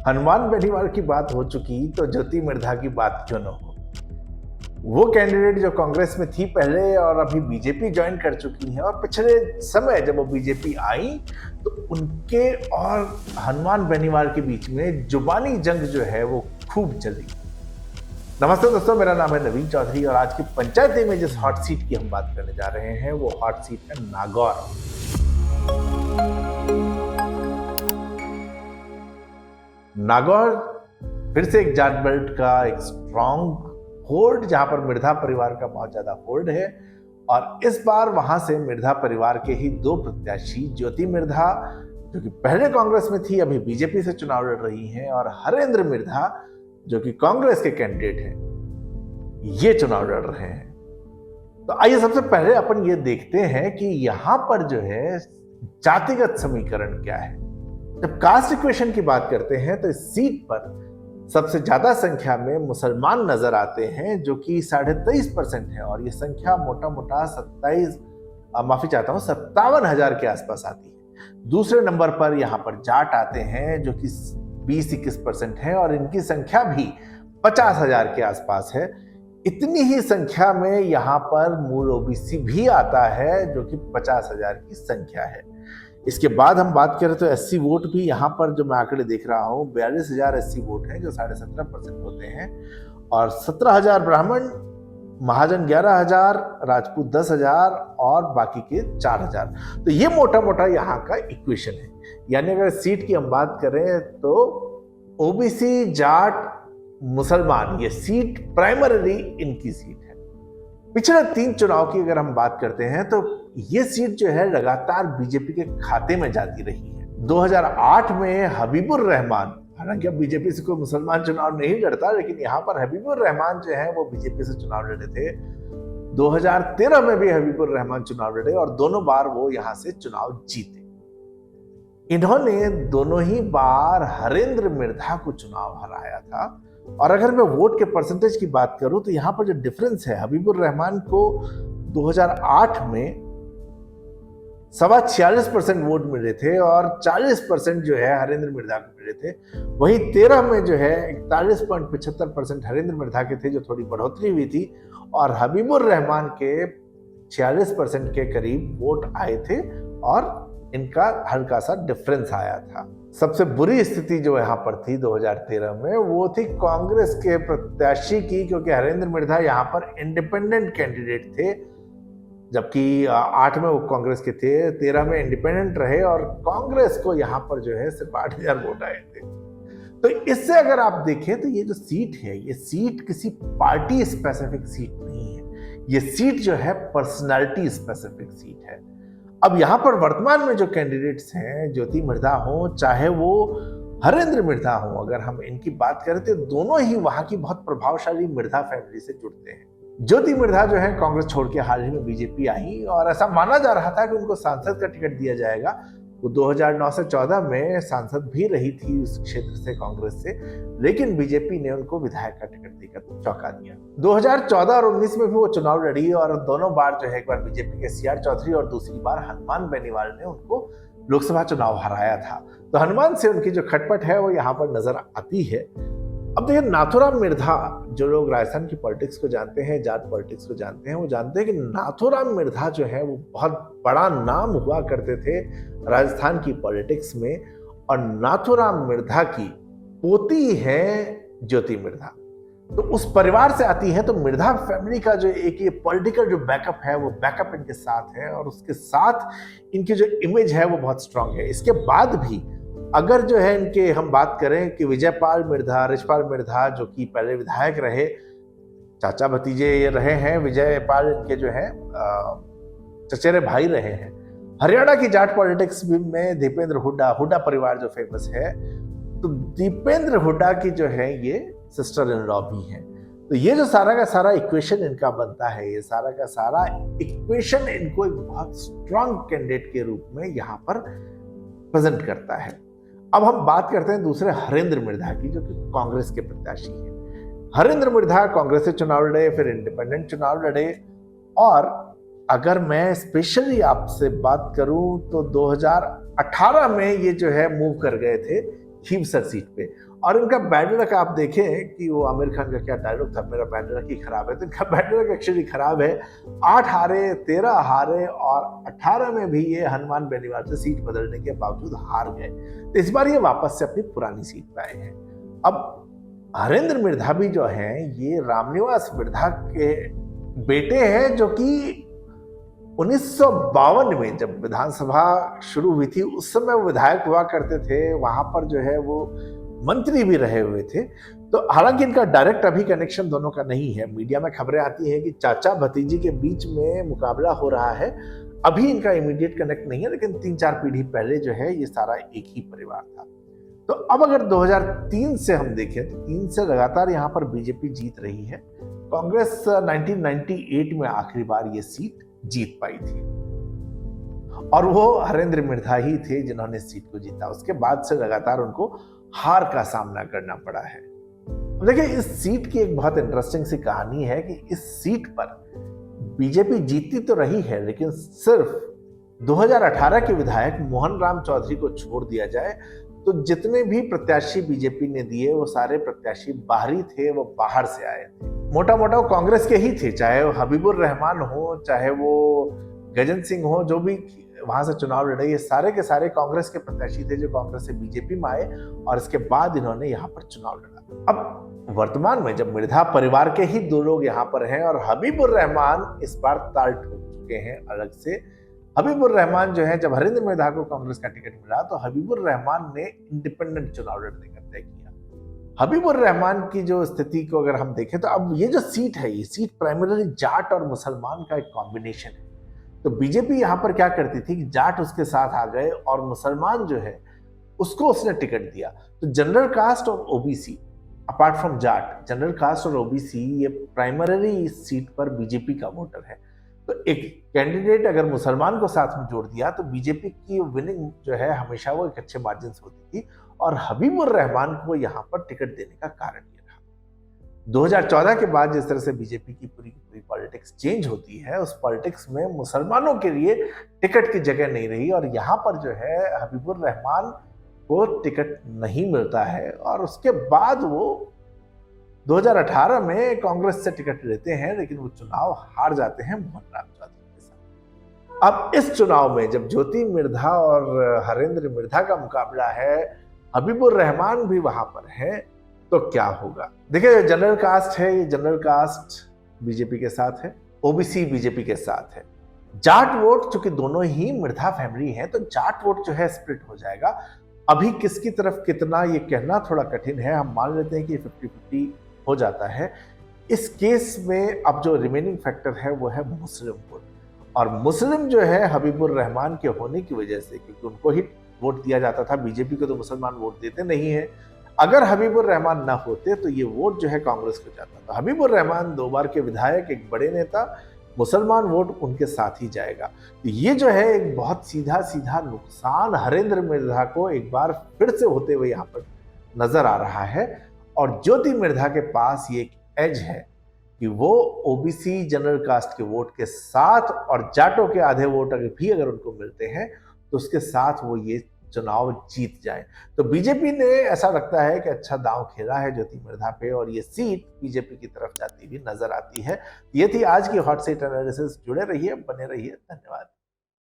हनुमान बेनीवाल की बात हो चुकी तो ज्योति मिर्धा की बात क्यों न हो। वो कैंडिडेट जो कांग्रेस में थी पहले और अभी बीजेपी ज्वाइन कर चुकी है, और पिछले समय जब वो बीजेपी आई तो उनके और हनुमान बेनीवाल के बीच में जुबानी जंग जो है वो खूब चली। नमस्ते दोस्तों, मेरा नाम है नवीन चौधरी और आज की पंचायती में जिस हॉट सीट की हम बात करने जा रहे हैं वो हॉट सीट है नागौर। नागौर फिर से एक जाट बेल्ट का एक स्ट्रॉन्ग होल्ड, जहां पर मिर्धा परिवार का बहुत ज्यादा होल्ड है। और इस बार वहां से मिर्धा परिवार के ही दो प्रत्याशी, ज्योति मिर्धा जो कि पहले कांग्रेस में थी अभी बीजेपी से चुनाव लड़ रही हैं, और हरेंद्र मिर्धा जो कि कांग्रेस के कैंडिडेट हैं, ये चुनाव लड़ रहे हैं। तो आइए सबसे पहले अपन ये देखते हैं कि यहां पर जो है जातिगत समीकरण क्या है। जब कास्ट इक्वेशन की बात करते हैं तो इस सीट पर सबसे ज्यादा संख्या में मुसलमान नजर आते हैं जो कि 23.5% है, और ये संख्या मोटा मोटा 57,000 के आसपास आती है। दूसरे नंबर पर यहाँ पर जाट आते हैं जो कि 20-21% है, और इनकी संख्या भी 50,000 के आसपास है। इतनी ही संख्या में यहाँ पर मूल ओबीसी भी आता है जो कि 50,000 की संख्या है। इसके बाद हम बात करें तो एससी वोट भी यहाँ पर जो मैं आंकड़े देख रहा हूँ 42,000 एससी वोट हैं जो 17.5% होते हैं, और 17,000 ब्राह्मण, महाजन 11,000, राजपूत 10,000 और बाकी के 4,000। तो ये मोटा मोटा यहाँ का इक्वेशन है। यानी अगर सीट की हम बात करें तो ओबीसी, जाट, मुसलमान, ये सीट प्राइमरीली इनकी सीट है। पिछले 3 चुनाव की अगर हम बात करते हैं तो ये सीट जो है लगातार बीजेपी के खाते में जाती रही है। 2008 में हबीबुर रहमान, हालांकि अब बीजेपी से कोई मुसलमान चुनाव नहीं लड़ता, लेकिन यहाँ पर हबीबुर रहमान जो है वो बीजेपी से चुनाव लड़े थे। 2013 में भी हबीबुर रहमान चुनाव लड़े और दोनों बार वो यहाँ से चुनाव जीते। इन्होंने दोनों ही बार हरेंद्र मिर्धा को चुनाव हराया था। और अगर मैं वोट के परसेंटेज की बात करूं तो यहां पर जो डिफरेंस है, हबीबुर रहमान को 2008 में 46% वोट मिले थे और 40% जो है हरेंद्र मिर्धा को मिले थे। वहीं 13 में जो है 41.75% हरेंद्र मिर्धा के थे, जो थोड़ी बढ़ोतरी हुई थी, और हबीबुर रहमान के 46% के करीब वोट आए थे और इनका हल्का सा डिफरेंस आया था। सबसे बुरी स्थिति जो यहाँ पर थी 2013 में वो थी कांग्रेस के प्रत्याशी की, क्योंकि हरेंद्र मिर्धा यहाँ पर इंडिपेंडेंट कैंडिडेट थे, जबकि 8 में वो कांग्रेस के थे, 13 में इंडिपेंडेंट रहे, और कांग्रेस को यहाँ पर जो है सिर्फ 8,000 वोट आए थे। तो इससे अगर आप देखें तो ये जो सीट है, ये सीट किसी पार्टी स्पेसिफिक सीट नहीं है, ये सीट जो है पर्सनालिटी स्पेसिफिक सीट है। अब यहां पर वर्तमान में जो कैंडिडेट्स हैं, ज्योति मिर्धा हो चाहे वो हरेंद्र मिर्धा हो, अगर हम इनकी बात करें तो दोनों ही वहां की बहुत प्रभावशाली मिर्धा फैमिली से जुड़ते हैं। ज्योति मिर्धा जो है कांग्रेस छोड़ के हाल ही में बीजेपी आई, और ऐसा माना जा रहा था कि उनको सांसद का टिकट दिया जाएगा। वो 2009 से 14 में सांसद भी रही थी उस क्षेत्र से कांग्रेस से, लेकिन बीजेपी ने उनको विधायक का टिकट देकर चौंका दिया। 2014 और 19 में भी वो चुनाव लड़ी, और दोनों बार जो है, एक बार बीजेपी के सीआर चौधरी और दूसरी बार हनुमान बेनीवाल ने उनको लोकसभा चुनाव हराया था। तो हनुमान से उनकी जो खटपट है वो यहाँ पर नजर आती है। अब देखिए, नाथूराम मिर्धा, जो लोग राजस्थान की पॉलिटिक्स को जानते हैं, जाट पॉलिटिक्स को जानते हैं, वो जानते हैं कि नाथूराम मिर्धा जो है वो बहुत बड़ा नाम हुआ करते थे राजस्थान की पॉलिटिक्स में, और नाथूराम मिर्धा की पोती है ज्योति मिर्धा। तो उस परिवार से आती है, तो मिर्धा फैमिली का जो एक ये पॉलिटिकल जो बैकअप है वो बैकअप इनके साथ है, और उसके साथ इनकी जो इमेज है वो बहुत स्ट्रांग है। इसके बाद भी अगर जो है इनके हम बात करें कि विजयपाल मिर्धा, रिछपाल मिर्धा जो कि पहले विधायक रहे, चाचा भतीजे ये रहे हैं, विजयपाल इनके जो है चचेरे भाई रहे हैं। हरियाणा की जाट पॉलिटिक्स में दीपेंद्र हुड्डा परिवार जो फेमस है, तो दीपेंद्र हुड्डा की जो है ये सिस्टर इन लॉ भी है। तो ये जो सारा का सारा इक्वेशन इनका बनता है, ये सारा का सारा इक्वेशन इनको एक बहुत स्ट्रांग कैंडिडेट के रूप में यहाँ पर प्रेजेंट करता है। अब हम बात करते हैं दूसरे हरेंद्र मिर्धा की, जो कि कांग्रेस के प्रत्याशी हैं। हरेंद्र मिर्धा कांग्रेस से चुनाव लड़े, फिर इंडिपेंडेंट चुनाव लड़े, और अगर मैं स्पेशली आपसे बात करूं तो 2018 में ये जो है मूव कर गए थे खीवसर सीट पे, और इनका बैड लक आप देखें कि वो आमिर खान का क्या डायलॉग था, मेरा बैड लक ही खराब है, तो इनका बैड लक एक्चुअली खराब है। 8 हारे, 13 हारे और 18 में भी ये हनुमान बेनीवाल से सीट बदलने के बावजूद हार गए। तो इस बार ये वापस से अपनी पुरानी सीट पे आए हैं। अब हरेंद्र मिर्धा भी जो हैं ये रामनिवास मिर्धा के बेटे हैं, जो कि 1952 में जब विधानसभा शुरू हुई थी उस समय वो विधायक हुआ करते थे, वहां पर जो है वो मंत्री भी रहे हुए थे। तो हालांकि इनका डायरेक्ट अभी कनेक्शन दोनों का नहीं है। मीडिया में खबरें आती हैं कि चाचा भतीजी के बीच में मुकाबला हो रहा है। अभी इनका इमीडिएट कनेक्ट नहीं है, लेकिन 3-4 पीढ़ी पहले जो है ये सारा एक ही परिवार था। तो अब अगर 2003 से हम देखें तो 3 से लगातार यहाँ पर बीजेपी जीत रही है। कांग्रेस 1998 में आखिरी बार ये सीट जीत पाई थी और वो हरेंद्र मिर्धा ही थे जिन्होंने सीट को जीता। उसके बाद से लगातार उनको हार का सामना करना पड़ा है। देखिए, इस सीट की एक बहुत इंटरेस्टिंग सी कहानी है कि इस सीट पर बीजेपी जीतती तो रही है, लेकिन सिर्फ 2018 के विधायक मोहन राम चौधरी को छोड़ दिया जाए तो जितने भी प्रत्याशी बीजेपी ने दिए वो सारे प्रत्याशी बाहरी थे, वो बाहर से आए थे। मोटा मोटा वो कांग्रेस के ही थे, चाहे वो हबीबुर रहमान हो, चाहे वो गजन सिंह हो, जो भी वहां से चुनाव लड़े, ये सारे के सारे कांग्रेस के प्रत्याशी थे जो कांग्रेस से बीजेपी में आए और इसके बाद इन्होंने यहाँ पर चुनाव लड़ा। अब वर्तमान में जब मिर्धा परिवार के ही 2 लोग यहाँ पर हैं और हबीबुर रहमान इस बार ताल ठोक चुके हैं अलग से। हबीबुर रहमान जो है, जब हरेंद्र मिर्धा को कांग्रेस का टिकट मिला तो हबीबुर रहमान ने इंडिपेंडेंट चुनाव लड़ने का तय किया। हबीबुर रहमान की जो स्थिति को अगर हम देखें तो अब ये जो सीट है, ये सीट प्राइमरीली जाट और मुसलमान का एक कॉम्बिनेशन है। तो बीजेपी यहाँ पर क्या करती थी कि जाट उसके साथ आ गए और मुसलमान जो है उसको उसने टिकट दिया। तो जनरल कास्ट और OBC, apart from Jat, general caste और ओबीसी ये प्राइमरीली इस सीट पर बीजेपी का वोटर है। तो एक कैंडिडेट अगर मुसलमान को साथ में जोड़ दिया तो बीजेपी की विनिंग जो है हमेशा वो एक अच्छे मार्जिन से होती थी और हबीबुर रहमान को यहाँ पर टिकट देने का कारण ये रहा। 2014 के बाद जिस तरह से बीजेपी की पूरी पॉलिटिक्स चेंज होती है, उस पॉलिटिक्स में मुसलमानों के लिए टिकट की जगह नहीं रही और यहाँ पर जो है हबीबुर रहमान को टिकट नहीं मिलता है और उसके बाद वो 2018 में कांग्रेस से टिकट लेते हैं, लेकिन वो चुनाव हार जाते हैं मोहन राम चौधरी के साथ। अब इस चुनाव में जब ज्योति मिर्धा और हरेंद्र मिर्धा का मुकाबला है, हबीबुर रहमान भी वहां पर है, तो क्या होगा? देखिए, जनरल कास्ट है, ये जनरल कास्ट बीजेपी के साथ है, ओबीसी बीजेपी के साथ है। जाट वोट चूंकि दोनों ही मिर्धा फैमिली है तो जाट वोट जो है स्प्लिट हो जाएगा। अभी किसकी तरफ कितना ये कहना थोड़ा कठिन है, हम मान लेते हैं कि 50-50 हो जाता है। इस केस में अब जो रिमेनिंग फैक्टर है वो है मुस्लिम वोट, और मुस्लिम जो है हबीबुर रहमान के होने की वजह से, क्योंकि उनको ही वोट दिया जाता था, बीजेपी को तो मुसलमान वोट देते नहीं है। अगर हबीबुर रहमान ना होते तो ये वोट जो है कांग्रेस को जाता था। हबीबुर रहमान 2 बार के विधायक, एक बड़े नेता, मुसलमान वोट उनके साथ ही जाएगा। तो ये जो है एक बहुत सीधा सीधा नुकसान हरेंद्र मिर्धा को एक बार फिर से होते हुए यहाँ पर नजर आ रहा है। और ज्योति मिर्धा के पास ये एक एज है कि वो ओबीसी जनरल कास्ट के वोट के साथ और जाटों के आधे वोट भी अगर उनको मिलते हैं तो उसके साथ वो ये चुनाव जीत जाए। तो बीजेपी ने ऐसा लगता है कि अच्छा दांव खेला है ज्योति मिर्धा पे और ये सीट बीजेपी की तरफ जाती हुई नजर आती है। ये थी आज की हॉट सीट एनालिसिस। जुड़े रहिए, बने रहिए, धन्यवाद।